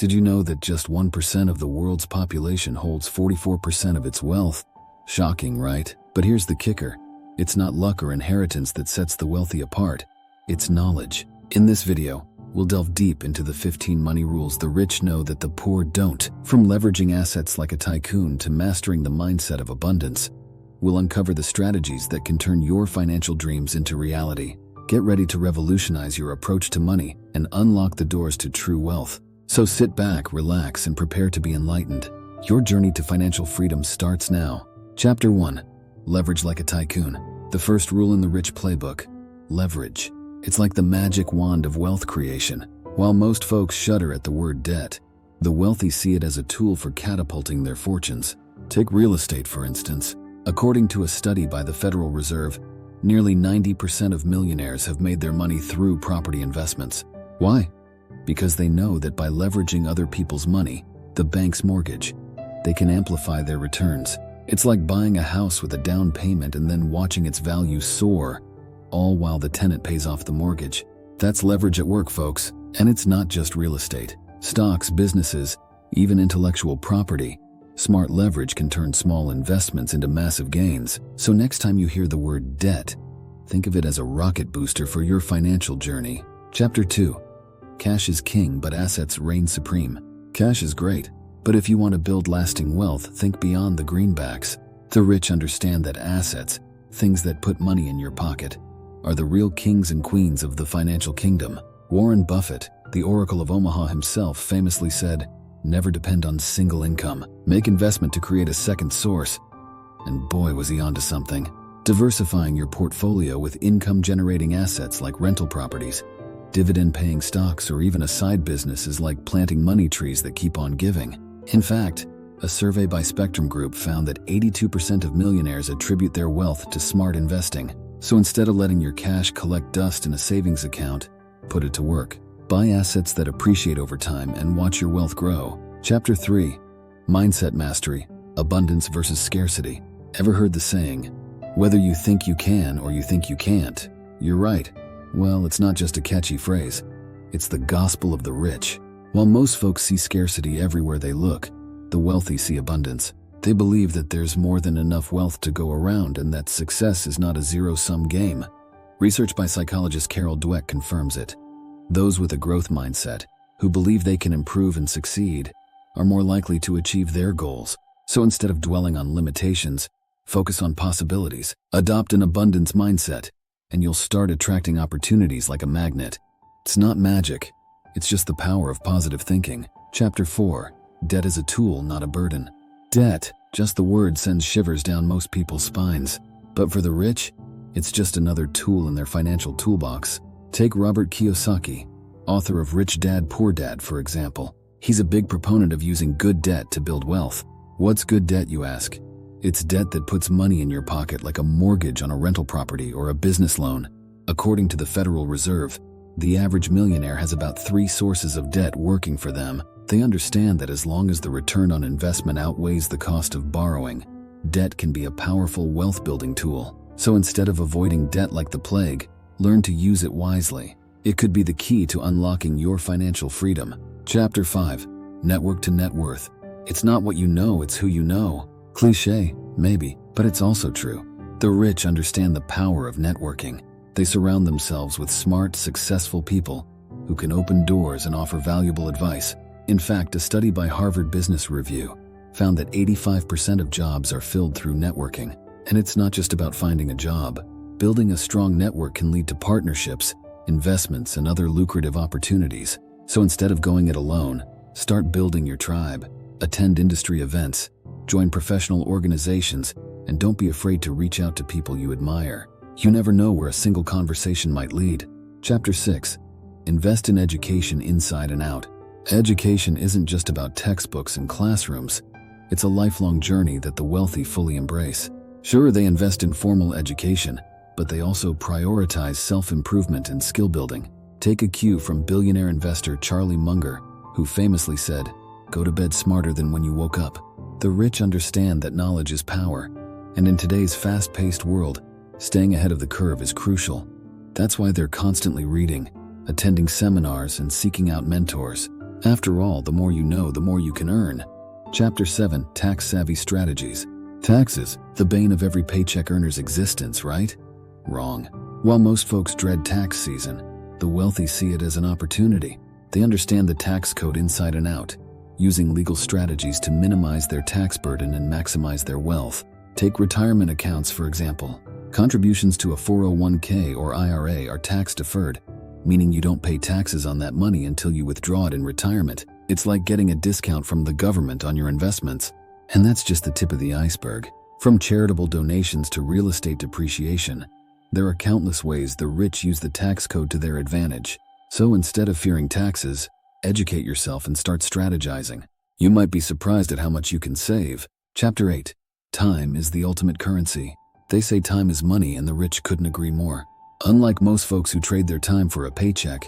Did you know that just 1% of the world's population holds 44% of its wealth? Shocking, right? But here's the kicker. It's not luck or inheritance that sets the wealthy apart. It's knowledge. In this video, we'll delve deep into the 15 money rules the rich know that the poor don't. From leveraging assets like a tycoon to mastering the mindset of abundance, we'll uncover the strategies that can turn your financial dreams into reality. Get ready to revolutionize your approach to money and unlock the doors to true wealth. So sit back, relax, and prepare to be enlightened. Your journey to financial freedom starts now. Chapter 1. Leverage like a tycoon. The first rule in the rich playbook. Leverage. It's like the magic wand of wealth creation. While most folks shudder at the word debt, the wealthy see it as a tool for catapulting their fortunes. Take real estate, for instance. According to a study by the Federal Reserve, nearly 90% of millionaires have made their money through property investments. Why? Because they know that by leveraging other people's money, the bank's mortgage, they can amplify their returns. It's like buying a house with a down payment and then watching its value soar, all while the tenant pays off the mortgage. That's leverage at work, folks. And it's not just real estate. Stocks, businesses, even intellectual property. Smart leverage can turn small investments into massive gains. So next time you hear the word debt, think of it as a rocket booster for your financial journey. Chapter 2. Cash is king, but assets reign supreme. Cash is great, but if you want to build lasting wealth, think beyond the greenbacks. The rich understand that assets, things that put money in your pocket, are the real kings and queens of the financial kingdom. Warren Buffett, the Oracle of Omaha himself, famously said, "Never depend on single income. Make investment to create a second source." And boy, was he onto something. Diversifying your portfolio with income-generating assets like rental properties, dividend-paying stocks, or even a side business is like planting money trees that keep on giving. In fact, a survey by Spectrum Group found that 82% of millionaires attribute their wealth to smart investing. So instead of letting your cash collect dust in a savings account, put it to work. Buy assets that appreciate over time and watch your wealth grow. Chapter 3. Mindset mastery. Abundance versus scarcity. Ever heard the saying, whether you think you can or you think you can't, you're right? Well, it's not just a catchy phrase. It's the gospel of the rich. While most folks see scarcity everywhere they look, the wealthy see abundance. They believe that there's more than enough wealth to go around and that success is not a zero-sum game. Research by psychologist Carol Dweck confirms it. Those with a growth mindset, who believe they can improve and succeed, are more likely to achieve their goals. So instead of dwelling on limitations, focus on possibilities. Adopt an abundance mindset, and you'll start attracting opportunities like a magnet. It's not magic. It's just the power of positive thinking. Chapter 4. Debt is a tool, not a burden. Debt, just the word, sends shivers down most people's spines. But for the rich, it's just another tool in their financial toolbox. Take Robert Kiyosaki, author of Rich Dad, Poor Dad, for example. He's a big proponent of using good debt to build wealth. What's good debt, you ask? It's debt that puts money in your pocket like a mortgage on a rental property or a business loan. According to the Federal Reserve, the average millionaire has about 3 sources of debt working for them. They understand that as long as the return on investment outweighs the cost of borrowing, debt can be a powerful wealth-building tool. So instead of avoiding debt like the plague, learn to use it wisely. It could be the key to unlocking your financial freedom. Chapter 5. Network to net worth. It's not what you know, it's who you know. Cliché, maybe, but it's also true. The rich understand the power of networking. They surround themselves with smart, successful people who can open doors and offer valuable advice. In fact, a study by Harvard Business Review found that 85% of jobs are filled through networking. And it's not just about finding a job. Building a strong network can lead to partnerships, investments, and other lucrative opportunities. So instead of going it alone, start building your tribe. Attend industry events, join professional organizations, and don't be afraid to reach out to people you admire. You never know where a single conversation might lead. Chapter 6. Invest in education inside and out. Education isn't just about textbooks and classrooms. It's a lifelong journey that the wealthy fully embrace. Sure, they invest in formal education, but they also prioritize self-improvement and skill building. Take a cue from billionaire investor Charlie Munger, who famously said, "Go to bed smarter than when you woke up." The rich understand that knowledge is power, and in today's fast-paced world, staying ahead of the curve is crucial. That's why they're constantly reading, attending seminars, and seeking out mentors. After all, the more you know, the more you can earn. Chapter 7, Tax-Savvy Strategies. Taxes, the bane of every paycheck earner's existence, right? Wrong. While most folks dread tax season, the wealthy see it as an opportunity. They understand the tax code inside and out, using legal strategies to minimize their tax burden and maximize their wealth. Take retirement accounts, for example. Contributions to a 401k or IRA are tax deferred, meaning you don't pay taxes on that money until you withdraw it in retirement. It's like getting a discount from the government on your investments. And that's just the tip of the iceberg. From charitable donations to real estate depreciation, there are countless ways the rich use the tax code to their advantage. So instead of fearing taxes, educate yourself and start strategizing. You might be surprised at how much you can save. Chapter 8. Time is the ultimate currency. They say time is money, and the rich couldn't agree more. Unlike most folks who trade their time for a paycheck,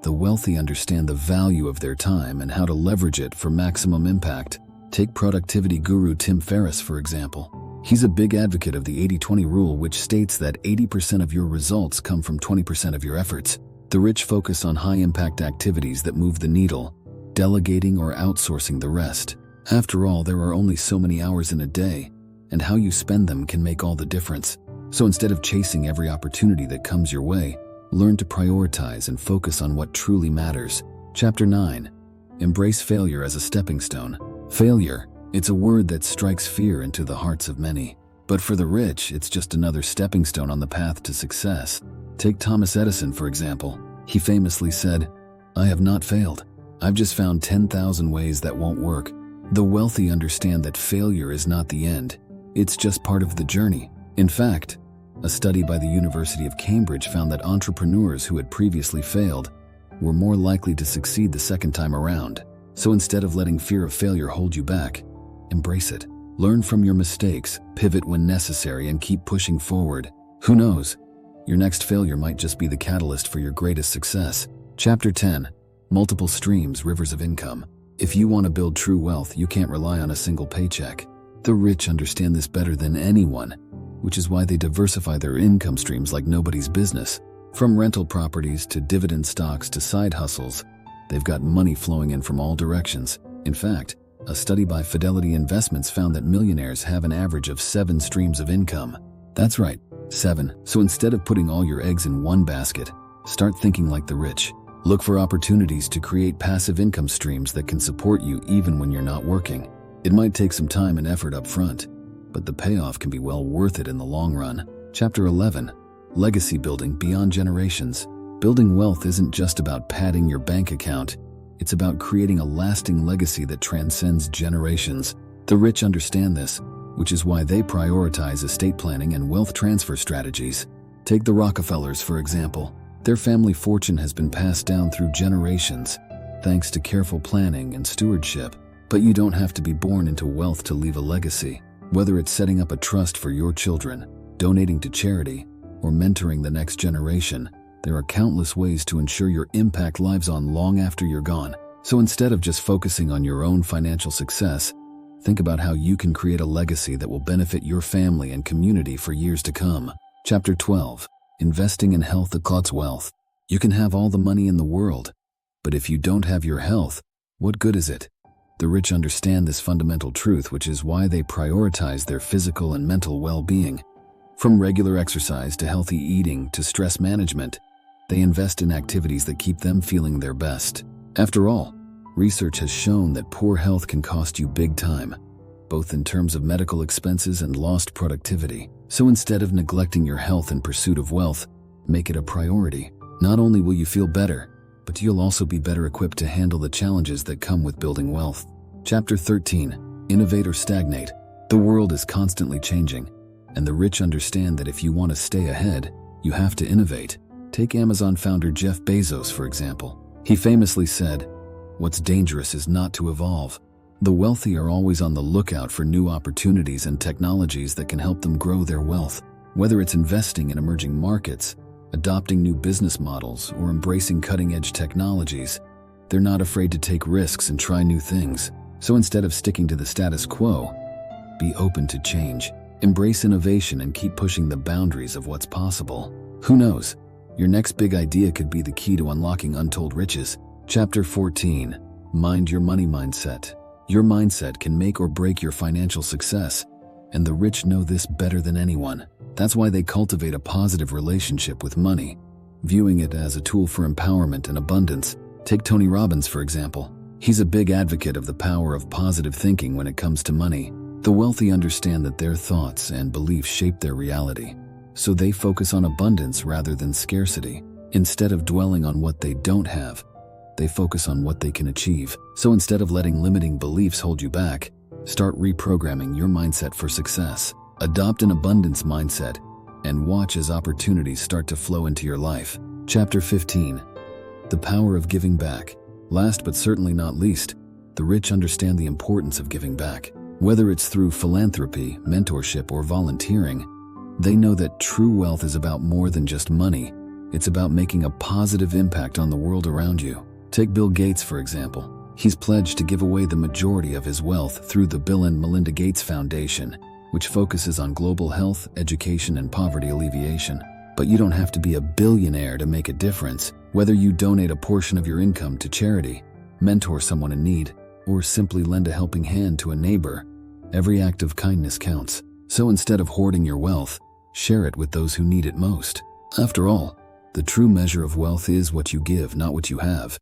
the wealthy understand the value of their time and how to leverage it for maximum impact. Take productivity guru Tim Ferriss, for example. He's a big advocate of the 80-20 rule, which states that 80% of your results come from 20% of your efforts. The rich focus on high-impact activities that move the needle, delegating or outsourcing the rest. After all, there are only so many hours in a day, and how you spend them can make all the difference. So instead of chasing every opportunity that comes your way, learn to prioritize and focus on what truly matters. Chapter 9. Embrace failure as a stepping stone. Failure, it's a word that strikes fear into the hearts of many. But for the rich, it's just another stepping stone on the path to success. Take Thomas Edison, for example. He famously said, "I have not failed. I've just found 10,000 ways that won't work." The wealthy understand that failure is not the end. It's just part of the journey. In fact, a study by the University of Cambridge found that entrepreneurs who had previously failed were more likely to succeed the second time around. So instead of letting fear of failure hold you back, embrace it. Learn from your mistakes, pivot when necessary, and keep pushing forward. Who knows? Your next failure might just be the catalyst for your greatest success. Chapter 10. Multiple streams, rivers of income. If you want to build true wealth, you can't rely on a single paycheck. The rich understand this better than anyone, which is why they diversify their income streams like nobody's business. From rental properties to dividend stocks to side hustles, they've got money flowing in from all directions. In fact, a study by Fidelity Investments found that millionaires have an average of 7 streams of income. That's right, 7. So instead of putting all your eggs in one basket, start thinking like the rich. Look for opportunities to create passive income streams that can support you even when you're not working. It might take some time and effort up front, but the payoff can be well worth it in the long run. Chapter 11. Legacy building beyond generations. Building wealth isn't just about padding your bank account. It's about creating a lasting legacy that transcends generations. The rich understand this, which is why they prioritize estate planning and wealth transfer strategies. Take the Rockefellers, for example. Their family fortune has been passed down through generations, thanks to careful planning and stewardship. But you don't have to be born into wealth to leave a legacy. Whether it's setting up a trust for your children, donating to charity, or mentoring the next generation, there are countless ways to ensure your impact lives on long after you're gone. So instead of just focusing on your own financial success, think about how you can create a legacy that will benefit your family and community for years to come. Chapter 12. Investing in health equals wealth. You can have all the money in the world, but if you don't have your health, what good is it? The rich understand this fundamental truth, which is why they prioritize their physical and mental well-being. From regular exercise to healthy eating to stress management, they invest in activities that keep them feeling their best. After all, research has shown that poor health can cost you big time, both in terms of medical expenses and lost productivity. So instead of neglecting your health in pursuit of wealth, make it a priority. Not only will you feel better, but you'll also be better equipped to handle the challenges that come with building wealth. Chapter 13. Innovate or stagnate. The world is constantly changing, and the rich understand that if you want to stay ahead, you have to innovate. Take Amazon founder Jeff Bezos, for example. He famously said, "What's dangerous is not to evolve." The wealthy are always on the lookout for new opportunities and technologies that can help them grow their wealth. Whether it's investing in emerging markets, adopting new business models, or embracing cutting-edge technologies, they're not afraid to take risks and try new things. So instead of sticking to the status quo, be open to change. Embrace innovation and keep pushing the boundaries of what's possible. Who knows? Your next big idea could be the key to unlocking untold riches. Chapter 14. Mind your money mindset. Your mindset can make or break your financial success, and the rich know this better than anyone. That's why they cultivate a positive relationship with money, viewing it as a tool for empowerment and abundance. Take Tony Robbins, for example. He's a big advocate of the power of positive thinking when it comes to money. The wealthy understand that their thoughts and beliefs shape their reality, so they focus on abundance rather than scarcity. Instead of dwelling on what they don't have, they focus on what they can achieve. So instead of letting limiting beliefs hold you back, start reprogramming your mindset for success. Adopt an abundance mindset and watch as opportunities start to flow into your life. Chapter 15. The power of giving back. Last but certainly not least, the rich understand the importance of giving back. Whether it's through philanthropy, mentorship, or volunteering, they know that true wealth is about more than just money. It's about making a positive impact on the world around you. Take Bill Gates, for example. He's pledged to give away the majority of his wealth through the Bill and Melinda Gates Foundation, which focuses on global health, education, and poverty alleviation. But you don't have to be a billionaire to make a difference. Whether you donate a portion of your income to charity, mentor someone in need, or simply lend a helping hand to a neighbor, every act of kindness counts. So instead of hoarding your wealth, share it with those who need it most. After all, the true measure of wealth is what you give, not what you have.